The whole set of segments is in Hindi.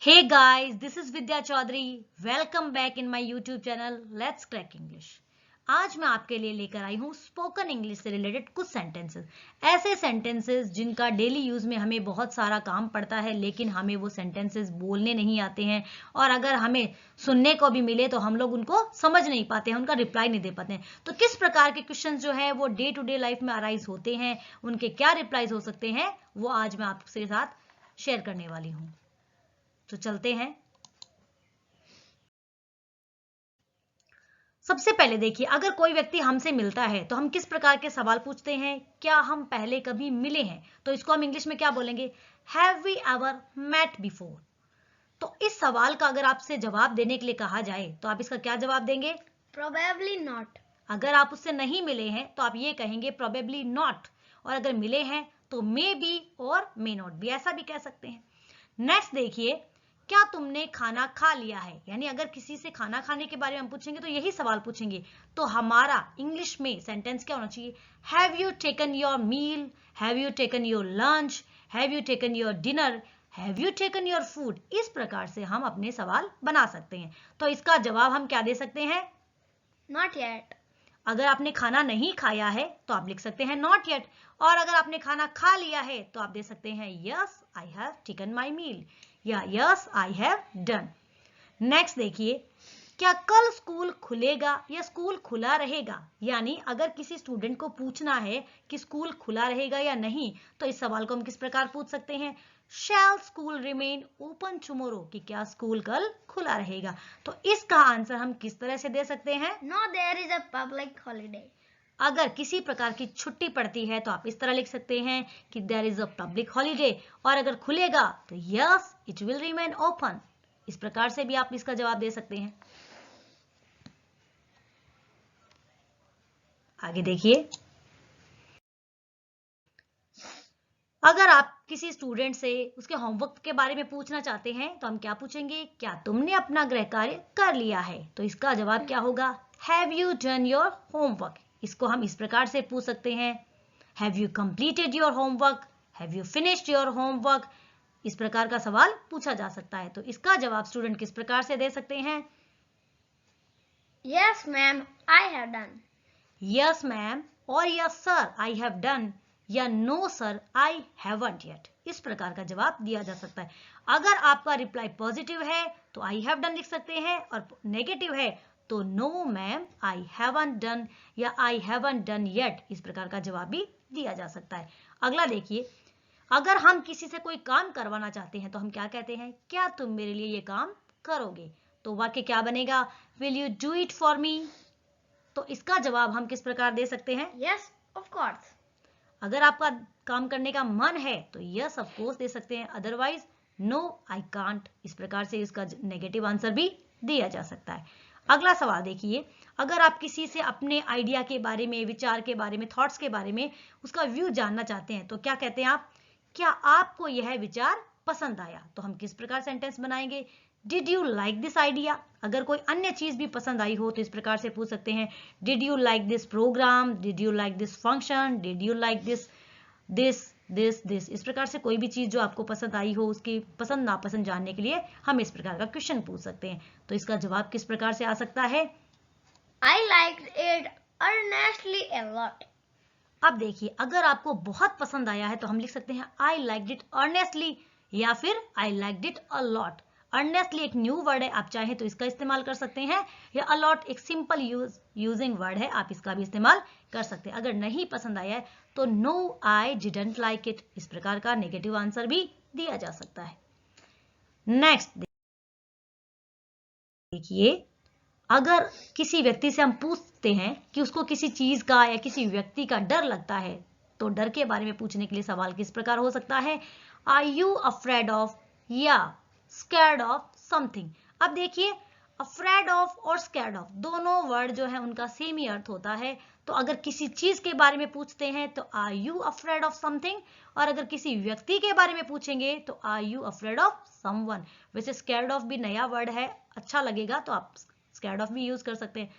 Hey guys, this is Vidya Chaudhary. Welcome back in my YouTube channel Let's Crack English. आज मैं आपके लिए लेकर आई हूँ स्पोकन इंग्लिश से रिलेटेड कुछ सेंटेंसेस, ऐसे सेंटेंसेस जिनका डेली यूज में हमें बहुत सारा काम पड़ता है, लेकिन हमें वो सेंटेंसेस बोलने नहीं आते हैं, और अगर हमें सुनने को भी मिले तो हम लोग उनको समझ नहीं पाते हैं, उनका रिप्लाई नहीं दे पाते हैं। तो किस प्रकार के क्वेश्चन जो है वो डे टू डे लाइफ में अराइज होते हैं, उनके क्या रिप्लाईज हो सकते हैं, वो आज मैं आपके साथ शेयर करने वाली हूँ। तो चलते हैं। सबसे पहले देखिए, अगर कोई व्यक्ति हमसे मिलता है तो हम किस प्रकार के सवाल पूछते हैं? क्या हम पहले कभी मिले हैं? तो इसको हम इंग्लिश में क्या बोलेंगे? Have we ever met before? तो इस सवाल का अगर आपसे जवाब देने के लिए कहा जाए तो आप इसका क्या जवाब देंगे? Probably not. अगर आप उससे नहीं मिले हैं तो आप ये कहेंगे प्रोबेबली नॉट, और अगर मिले हैं तो मे बी और मे नॉट भी, ऐसा भी कह सकते हैं। नेक्स्ट देखिए, क्या तुमने खाना खा लिया है? यानी अगर किसी से खाना खाने के बारे में हम पूछेंगे तो यही सवाल पूछेंगे। तो हमारा इंग्लिश में सेंटेंस क्या होना चाहिए? Have you taken your meal? Have you taken your lunch? Have you taken your dinner? Have you taken your food? इस प्रकार से हम अपने सवाल बना सकते हैं। तो इसका जवाब हम क्या दे सकते हैं? Not yet. अगर आपने खाना नहीं खाया है तो आप लिख सकते हैं नॉट येट, और अगर आपने खाना खा लिया है तो आप दे सकते हैं yes I have taken my meal या yes I have done. Next देखिए, क्या कल स्कूल खुलेगा या स्कूल खुला रहेगा? यानी अगर किसी स्टूडेंट को पूछना है कि स्कूल खुला रहेगा या नहीं, तो इस सवाल को हम किस प्रकार पूछ सकते हैं? शैल स्कूल रिमेन ओपन टुमारो? कि क्या स्कूल कल खुला रहेगा? तो इसका आंसर हम किस तरह से दे सकते हैं? No, there is a public holiday. अगर किसी प्रकार की छुट्टी पड़ती है तो आप इस तरह लिख सकते हैं कि there is a public holiday, और अगर खुलेगा तो yes it will remain open. इस प्रकार से भी आप इसका जवाब दे सकते हैं। आगे देखिए, अगर आप किसी स्टूडेंट से उसके होमवर्क के बारे में पूछना चाहते हैं तो हम क्या पूछेंगे? क्या तुमने अपना गृह कार्य कर लिया है? तो इसका जवाब क्या होगा? Have you done your homework? इसको हम इस प्रकार से पूछ सकते हैं, have you completed your homework? Have you finished your homework? इस प्रकार का सवाल पूछा जा सकता है। तो इसका जवाब स्टूडेंट किस प्रकार से दे सकते हैं? Yes, ma'am, I have done. Yes ma'am और yes sir I have done, या no sir I haven't yet. इस प्रकार का जवाब दिया जा सकता है। अगर आपका रिप्लाई पॉजिटिव है तो आई हैव डन लिख सकते हैं, और नेगेटिव है तो no ma'am I haven't done या आई हैवंट डन येट। इस प्रकार का जवाब भी दिया जा सकता है। अगला देखिए, अगर हम किसी से कोई काम करवाना चाहते हैं तो हम क्या कहते हैं? क्या तुम मेरे लिए ये काम करोगे? तो वाक्य क्या बनेगा? Will you do it for me? तो इसका जवाब हम किस प्रकार दे सकते हैं? Yes, of course. अगर आपका काम करने का मन है तो यस ऑफ कोर्स दे सकते हैं, अदरवाइज नो आई कांट। इस प्रकार से इसका नेगेटिव आंसर भी दिया जा सकता है। अगला सवाल देखिए, अगर आप किसी से अपने आइडिया के बारे में, विचार के बारे में, थॉट्स के बारे में उसका व्यू जानना चाहते हैं तो क्या कहते हैं आप? क्या आपको यह विचार पसंद आया? तो हम किस प्रकार सेंटेंस बनाएंगे? Did you like this idea? अगर कोई अन्य चीज भी पसंद आई हो तो इस प्रकार से पूछ सकते हैं, did you like this programme? Did you like this function? Did you like this this this this? इस प्रकार से कोई भी चीज जो आपको पसंद आई हो उसकी पसंद नापसंद जानने के लिए हम इस प्रकार का क्वेश्चन पूछ सकते हैं। तो इसका जवाब किस प्रकार से आ सकता है? I liked it earnestly a lot. अब देखिए, अगर आपको बहुत पसंद आया है तो हम लिख सकते हैं आई लाइक्ड इट अर्नेस्टली, या फिर I liked it a lot. Earnestly एक न्यू वर्ड है, आप चाहें तो इसका इस्तेमाल कर सकते हैं, या अलॉट एक सिंपल यूजिंग वर्ड है, आप इसका भी इस्तेमाल कर सकते हैं। अगर नहीं पसंद आया है तो no I didn't like it. इस प्रकार का नेगेटिव आंसर भी दिया जा सकता है। नेक्स्ट देखिए, अगर किसी व्यक्ति से हम पूछते हैं कि उसको किसी चीज का या किसी व्यक्ति का डर लगता है, तो डर के बारे में पूछने के लिए सवाल किस प्रकार हो सकता है? आर यू अफ्रेड ऑफ या स्कैर्ड ऑफ समथिंग? अब देखिए, अफ्रेड ऑफ और स्कैर्ड ऑफ दोनों वर्ड जो है उनका सेम ही अर्थ होता है। तो अगर किसी चीज के बारे में पूछते हैं तो are you afraid of something, और अगर किसी व्यक्ति के बारे में पूछेंगे तो are you afraid of someone. वैसे स्कैर्ड ऑफ भी नया वर्ड है, अच्छा लगेगा तो आप स्कैर्ड ऑफ भी यूज कर सकते हैं।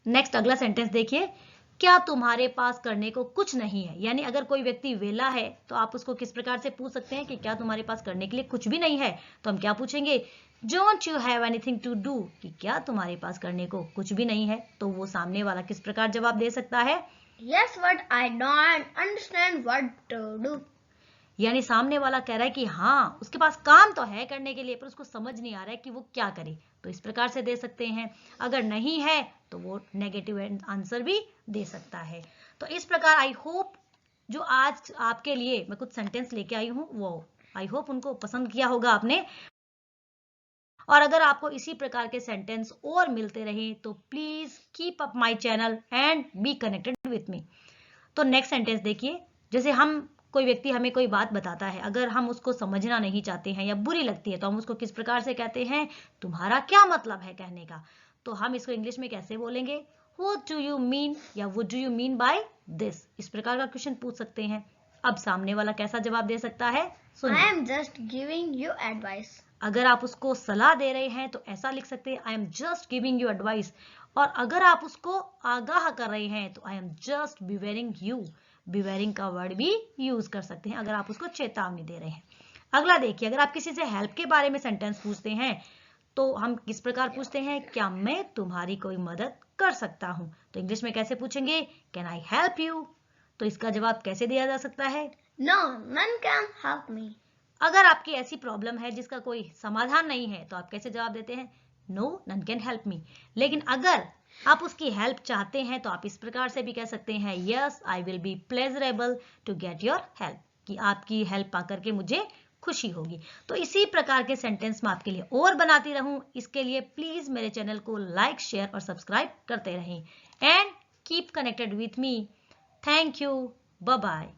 नेक्स्ट अगला सेंटेंस देखिए, क्या तुम्हारे पास करने को कुछ नहीं है? यानी अगर कोई व्यक्ति वेला है तो आप उसको किस प्रकार से पूछ सकते हैं कि क्या तुम्हारे पास करने के लिए कुछ भी नहीं है? तो हम क्या पूछेंगे? Don't you have anything to do, कि क्या तुम्हारे पास करने को कुछ भी नहीं है? तो वो सामने वाला किस प्रकार जवाब दे सकता है? Yes, but I don't understand what to do. यानी सामने वाला कह रहा है कि हाँ उसके पास काम तो है करने के लिए, पर उसको समझ नहीं आ रहा है कि वो क्या करे। तो इस प्रकार से दे सकते हैं। अगर नहीं है तो वो नेगेटिव आंसर भी दे सकता है। तो इस प्रकार आई होप जो आज आपके लिए मैं कुछ सेंटेंस लेके आई हूँ वो आई होप उनको पसंद किया होगा आपने। और अगर आपको इसी प्रकार के सेंटेंस और मिलते रहे तो please keep up my channel and be connected with मी। तो नेक्स्ट सेंटेंस देखिए, जैसे हम कोई व्यक्ति हमें कोई बात बताता है, अगर हम उसको समझना नहीं चाहते हैं या बुरी लगती है तो हम उसको किस प्रकार से कहते हैं? तुम्हारा क्या मतलब है कहने का। तो हम इसको इंग्लिश में कैसे बोलेंगे? व्हाट डू यू मीन या what do you mean by this, इस प्रकार का क्वेश्चन पूछ सकते हैं। अब सामने वाला कैसा जवाब दे सकता है? सुनिए। I am just giving you advice. अगर आप उसको सलाह दे रहे हैं तो ऐसा लिख सकते हैं I am just giving you advice. और अगर आप उसको आगाह कर रहे हैं तो आई एम जस्ट बिवेरिंग यू। बिवेरिंग का वर्ड भी यूज कर सकते हैं अगर आप उसको चेतावनी दे रहे हैं। अगला देखिए, अगर आप किसी से हेल्प के बारे में सेंटेंस पूछते हैं तो हम किस प्रकार पूछते हैं? क्या मैं तुम्हारी कोई मदद कर सकता हूं? तो इंग्लिश में कैसे पूछेंगे? Can I help you? तो इसका जवाब कैसे दिया जा सकता है? No, none can help me. अगर आपकी ऐसी प्रॉब्लम है जिसका कोई समाधान नहीं है तो आप कैसे जवाब देते हैं? No none can help me. लेकिन अगर आप उसकी हेल्प चाहते हैं तो आप इस प्रकार से भी कह सकते हैं yes I will be pleasurable to get your help, कि आपकी हेल्प पाकर के मुझे खुशी होगी। तो इसी प्रकार के सेंटेंस मैं आपके लिए और बनाती रहूं, इसके लिए प्लीज मेरे चैनल को लाइक शेयर और सब्सक्राइब करते रहें and keep connected with me. Thank you, bye bye.